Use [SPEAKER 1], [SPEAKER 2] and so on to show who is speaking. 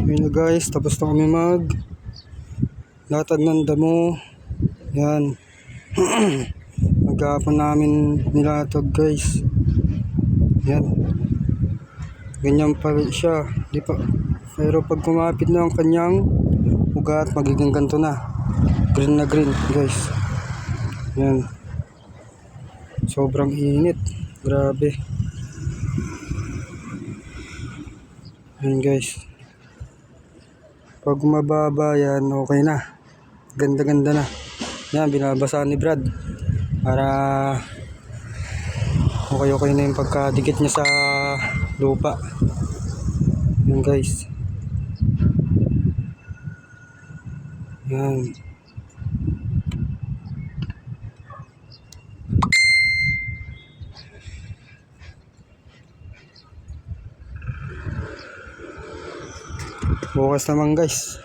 [SPEAKER 1] Yun na guys, tapos na kami latag ng damo. Yan. Maghapon namin nilatag guys. Yan. Ganyan pa rin siya. Di pa. Pero pag kumapit na ang kanyang ugat, magiging ganito na. Green na green guys. Yan. Sobrang init. Grabe. Yan guys. Pag mababa yan, okay na. Ganda-ganda na. Yan, binabasa ni Brad. Para okay na yung pagkadikit niya sa lupa. Yan guys. Yan. Bukas naman guys.